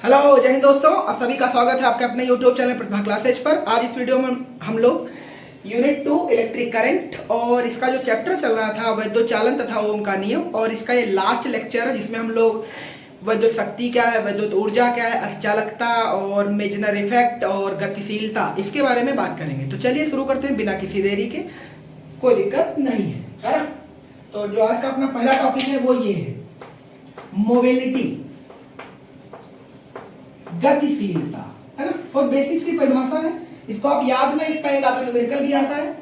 Hello जय हिंद दोस्तों, आप सभी का स्वागत है आपके अपने यूट्यूब चैनल प्रतिभा क्लासेज पर। आज इस वीडियो में हम लोग यूनिट 2 इलेक्ट्रिक करंट और इसका जो चैप्टर चल रहा था वैद्युत चालन तथा ओम का नियम, और इसका ये लास्ट लेक्चर है जिसमें हम लोग वैद्युत शक्ति क्या है, वैद्युत ऊर्जा क्या है, अतिचालकता और मेजनर इफेक्ट और गतिशीलता, इसके बारे में बात करेंगे। तो चलिए शुरू करते हैं बिना किसी देरी के, कोई दिक्कत नहीं है ना। तो जो आज का अपना पहला टॉपिक है वो ये है मोबिलिटी, गतिशीलता, है ना। और बेसिक सी परिभाषा है, इसको आप याद ना, इसका एक आता न्यूमेरिकल भी आता है।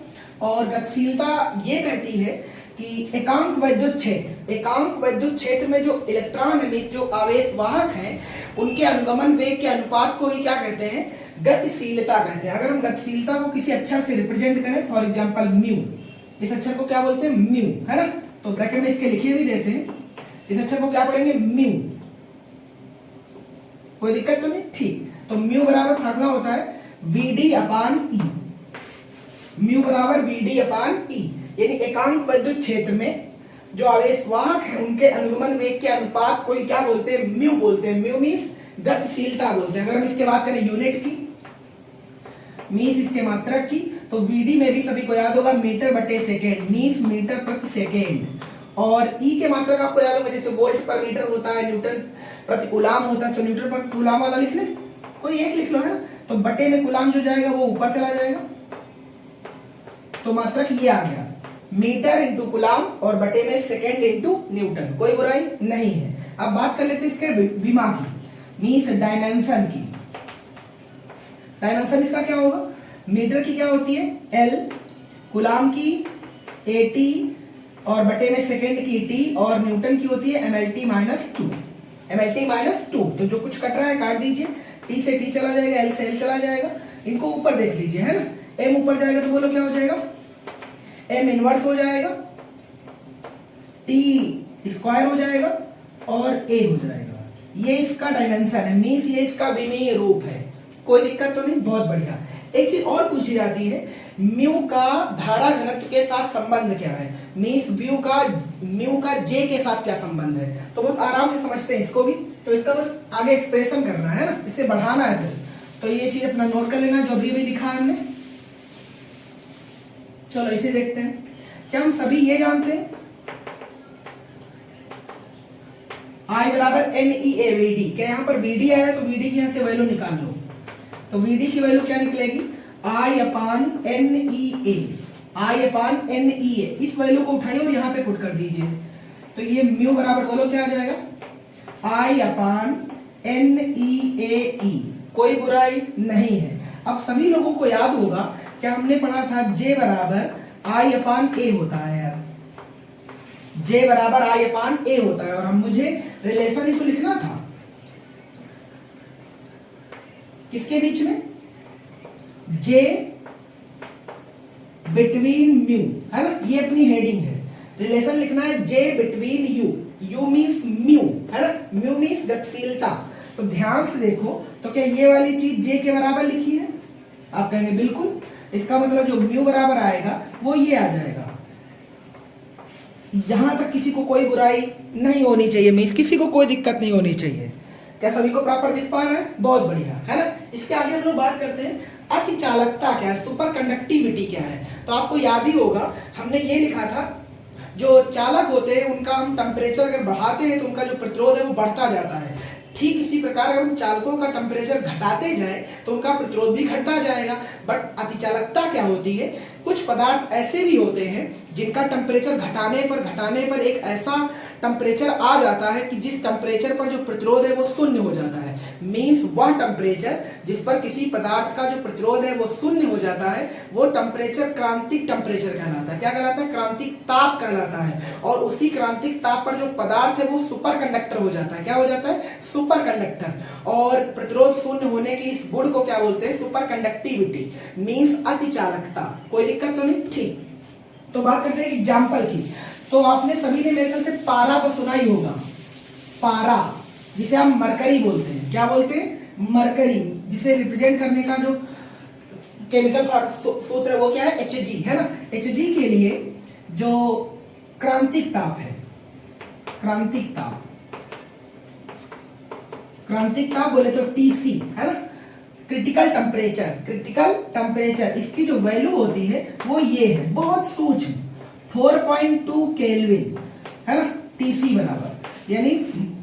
और गतिशीलता ये कहती है कि एकांक वैद्युत क्षेत्र में जो इलेक्ट्रॉन है, जो आवेश वाहक हैं, उनके अनुगमन वेग के अनुपात को ही क्या कहते हैं, गतिशीलता कहते हैं। अगर हम गतिशीलता को किसी अक्षर से रिप्रेजेंट करें, फॉर एग्जांपल म्यू, इस अक्षर को क्या बोलते हैं, म्यू, है ना। तो ब्रैकेट में इसके लिखे भी देते हैं, इस अक्षर को क्या पढ़ेंगे, म्यू। कोई दिक्कत तो नहीं, ठीक। तो म्यू बराबर फार्मूला होता है Vd अपान ई, म्यू बराबर Vd अपान ई, यानी एकांक वैद्युत क्षेत्र में जो आवेश वाहक है उनके अनुगमन वेग के अनुपात को ही क्या बोलते हैं, म्यू बोलते हैं। म्यू मींस गतिशीलता बोलते हैं। अगर हम इसके बात करें यूनिट की, मींस इसके मात्रक की, तो Vd में भी सभी को याद होगा मीटर बटे सेकेंड, मींस मीटर प्रति सेकेंड। और ई के मात्रक आपको याद होगा, जैसे वोल्ट पर मीटर होता है, न्यूटन प्रति कूलाम होता है, तो न्यूटन पर कूलाम वाला लिख ले, कोई एक लिख लो, है ना। तो बटे में कूलाम जो जाएगा वो ऊपर चला जाएगा, तो मात्रक ये आ गया मीटर इंटू कूलाम, और बटे में सेकेंड इंटू न्यूटन, कोई बुराई नहीं है। अब बात कर लेते हैं इसके विमा की, मीन्स डायमेंशन की। डायमेंशन इसका क्या होगा, मीटर की क्या होती है L, कूलाम की AT, और बटे में सेकेंड की T, और न्यूटन की होती है MLT माइनस 2, MLT माइनस 2। तो जो कुछ कट रहा है काट दीजिए, T से T चला जाएगा, L से L चला जाएगा, इनको ऊपर देख लीजिए, है ना। M ऊपर जाएगा तो बोलो क्या हो जाएगा, M इनवर्स हो जाएगा, T स्क्वायर हो जाएगा, और A हो जाएगा। ये इसका डायमेंशन है, मीन्स ये इसका विमीय रूप है। कोई दिक्कत तो नहीं, बहुत बढ़िया। एक चीज और पूछी जाती है, म्यू का धारा घनत्व के साथ संबंध क्या है, मीन्स म्यू का जे के साथ क्या संबंध है। तो बहुत आराम से समझते हैं इसको भी, तो इसका बस आगे एक्सप्रेशन करना है ना, इसे बढ़ाना है। तो ये चीज अपना नोट कर लेना जो अभी भी लिखा है हमने। चलो इसे देखते हैं। क्या हम सभी ये जानते हैं, I बराबर NEA VD, क्या यहाँ पर VD आया तो VD की यहाँ से वैल्यू निकाल लो। तो VD की वैल्यू क्या निकलेगी, I upon NEA, I upon NEA। इस वैल्यू को उठाइए और यहाँ पे पुट कर दीजिए, तो ये म्यू बराबर बोलो क्या आ जाएगा, I अपान NEAE। कोई बुराई नहीं है। अब सभी लोगों को याद होगा, क्या हमने पढ़ा था J बराबर I अपान A होता है यार, J बराबर I अपान A होता है। और हम मुझे रिलेशन ही तो लिखना था, किसके बीच में, J बिटवीन म्यू, है ना, ये अपनी हेडिंग है। रिलेशन लिखना है J between you, you means mu, है ना, म्यू मीन्स गतिशीलता। तो ध्यान से देखो, तो क्या ये वाली चीज J के बराबर लिखी है, आप कहेंगे बिल्कुल। इसका मतलब जो म्यू बराबर आएगा वो ये आ जाएगा। यहां तक किसी को कोई बुराई नहीं होनी चाहिए, मीन्स किसी को कोई दिक्कत नहीं होनी चाहिए। क्या सभी को प्रॉपर दिख पा रहा है, बहुत बढ़िया, है ना। इसके आगे हम लोग बात करते हैं अतिचालकता क्या है, सुपर कंडक्टिविटी क्या है। तो आपको याद ही होगा, हमने ये लिखा था जो चालक होते हैं उनका हम टेम्परेचर अगर बढ़ाते हैं तो उनका जो प्रतिरोध है वो बढ़ता जाता है। ठीक इसी प्रकार अगर हम चालकों का टेम्परेचर घटाते जाए तो उनका प्रतिरोध भी घटता जाएगा। बट अतिचालकता क्या होती है, कुछ पदार्थ ऐसे भी होते हैं जिनका टेम्परेचर घटाने पर एक ऐसा टेम्परेचर आ जाता है कि जिस टेम्परेचर पर जो प्रतिरोध है वो शून्य हो जाता है। मींस वह टेम्परेचर जिस पर किसी पदार्थ का जो प्रतिरोध है वो शून्य हो जाता है, वो टेम्परेचर क्रांतिक टेम्परेचर कहलाता है। क्या कहलाता है, क्रांतिक ताप कहलाता है। और उसी क्रांतिक ताप पर जो पदार्थ है वो सुपर कंडक्टर हो जाता है। क्या हो जाता है, सुपर कंडक्टर। और प्रतिरोध शून्य होने की इस गुण को क्या बोलते हैं, सुपर कंडक्टिविटी, मींस अतिचालकता। कोई दिक्कत तो नहीं, ठीक। तो बात करते हैं एग्जाम्पल की। तो आपने सभी ने मेरे ख्याल से पारा तो सुना ही होगा, पारा जिसे हम मरकरी बोलते हैं। क्या बोलते हैं, मरकरी, जिसे रिप्रेजेंट करने का जो केमिकल सूत्र है वो क्या है, Hg, है ना। Hg के लिए जो क्रांतिक ताप है, क्रांतिक ताप, क्रांतिक ताप बोले तो टीसी, है ना। क्रिटिकल टेम्परेचर इसकी जो वैल्यू होती है वो ये है, बहुत सूक्ष्म, 4.2 केल्विन, है ना। टीसी बराबर, यानी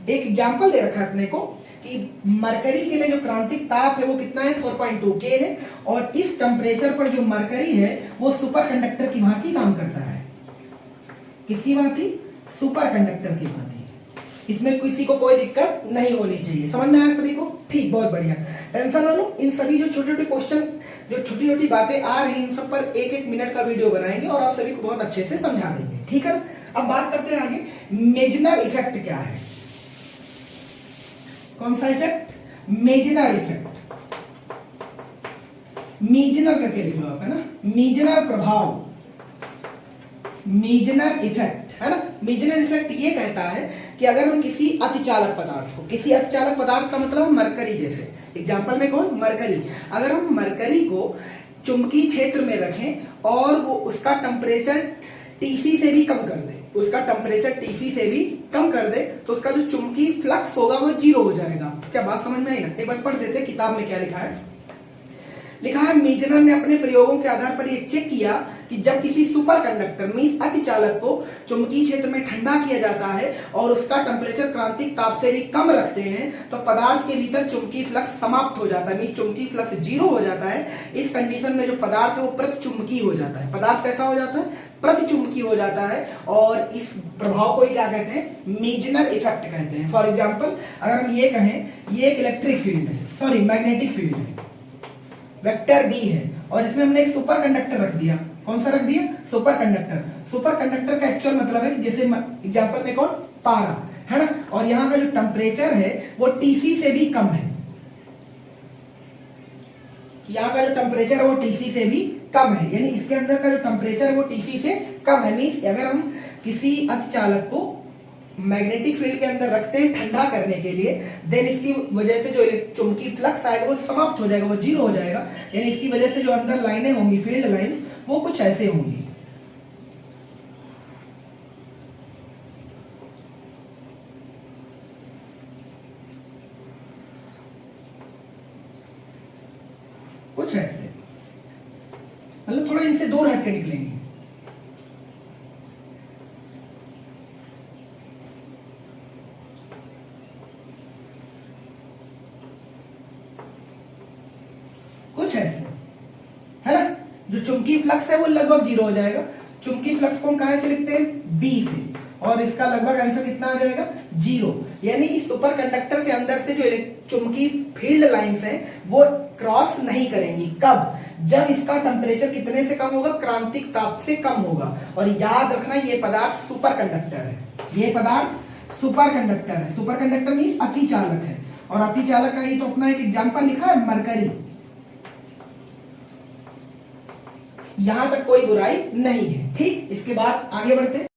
एक एग्जांपल दे रखा है अपने को कि मरकरी के लिए जो क्रांतिक ताप है वो कितना है, 4.2 के है, और इस टेम्परेचर पर जो मरकरी है वो सुपर कंडक्टर की भांति काम करता है। किसकी भांति? सुपर कंडक्टर की भांति। इसमें किसी को कोई दिक्कत नहीं होनी चाहिए। समझ में आया सभी को? ठीक, बहुत बढ़िया। टेंशन ना लो, इन सभी जो छोटे छोटे क्वेश्चन, जो छोटी छोटी बातें आ रही हैं, इन सब पर एक एक मिनट का वीडियो बनाएंगे और आप सभी को बहुत अच्छे से समझा देंगे, ठीक है। अब बात करते हैं आगे, मेजनर इफेक्ट क्या है। कौन सा इफेक्ट? मेजनर इफेक्ट। मीजनर करके लिख लो आप, है ना। मीजनर प्रभाव, मीजनर इफेक्ट, है ना। मीजनर इफेक्ट ये कहता है कि अगर हम किसी अतिचालक पदार्थ को, किसी अतिचालक पदार्थ का मतलब मरकरी, जैसे एग्जांपल में कौन? मरकरी। अगर हम मरकरी को चुंबकीय क्षेत्र में रखें और वो उसका टेम्परेचर टीसी से भी कम कर दे, उसका टेम्परेचर टीसी से भी कम कर दे, तो उसका जो चुंबकीय फ्लक्स होगा वो 0 हो जाएगा। क्या बात समझ में आई ना? एक बार पढ़ देते हैं किताब में क्या लिखा है। लिखा है, मीजनर ने अपने प्रयोगों के आधार पर यह चेक किया कि जब किसी सुपर कंडक्टर मींस अतिचालक को चुंबकीय क्षेत्र में ठंडा किया जाता है और उसका टेम्परेचर क्रांतिक ताप से भी कम रखते हैं, तो पदार्थ के भीतर चुंबकीय फ्लक्स समाप्त हो जाता है, मींस चुंबकीय फ्लक्स 0 हो जाता है। इस कंडीशन में जो पदार्थ है वो प्रतिचुंबकीय हो जाता है। पदार्थ कैसा हो जाता है? प्रतिचुंबकीय हो जाता है। और इस प्रभाव को ही क्या कहते हैं? मीजनर इफेक्ट कहते हैं। फॉर एग्जाम्पल, अगर हम ये कहें, ये एक इलेक्ट्रिक फील्ड है, सॉरी मैग्नेटिक फील्ड है, वेक्टर बी है, और इसमें हमने एक सुपर कंडक्टर रख दिया। कौन सा रख दिया? Super conductor. सुपर कंडक्टर का एक्चुअल मतलब है, जैसे एग्जांपल में कौन? पारा, है ना। और यहाँ का जो टेम्परेचर है वो टीसी से भी कम है। यहाँ का जो टेम्परेचर है वो टीसी से भी कम है, यानी इसके अंदर का जो टेम्परेचर है वो टीसी से कम है। मीन्स अगर हम किसी अतिचालक को मैग्नेटिक फील्ड के अंदर रखते हैं ठंडा करने के लिए, देन इसकी वजह से जो चुंबकीय फ्लक्स आएगा वो समाप्त हो जाएगा, वो 0 हो जाएगा। यानी इसकी वजह से जो अंदर लाइनें होंगी, फील्ड लाइंस, वो कुछ ऐसे होंगी। कुछ ऐसे, मतलब थोड़ा इनसे दूर हट के निकलेंगे। कुछ ऐसे, है ना। जो चुंबकीय फ्लक्स है वो लगभग 0 हो जाएगा। चुंबकीय फ्लक्स को हम कहां से लिखते हैं? बी से, और इसका लगभग आंसर कितना आ जाएगा? 0। यानी इस सुपर कंडक्टर के अंदर से जो चुंबकीय फील्ड लाइंस हैं वो क्रॉस नहीं करेंगी। कब? जब इसका टेम्परेचर कितने से कम होगा? क्रांतिक ताप से कम होगा। और याद रखना, ये पदार्थ सुपर कंडक्टर है, ये पदार्थ सुपर कंडक्टर है। सुपर कंडक्टर मींस अतिचालक है, और अतिचालक का ही तो अपना एक एग्जांपल लिखा है, मरकरी। यहां तक कोई बुराई नहीं है, ठीक। इसके बाद आगे बढ़ते हैं।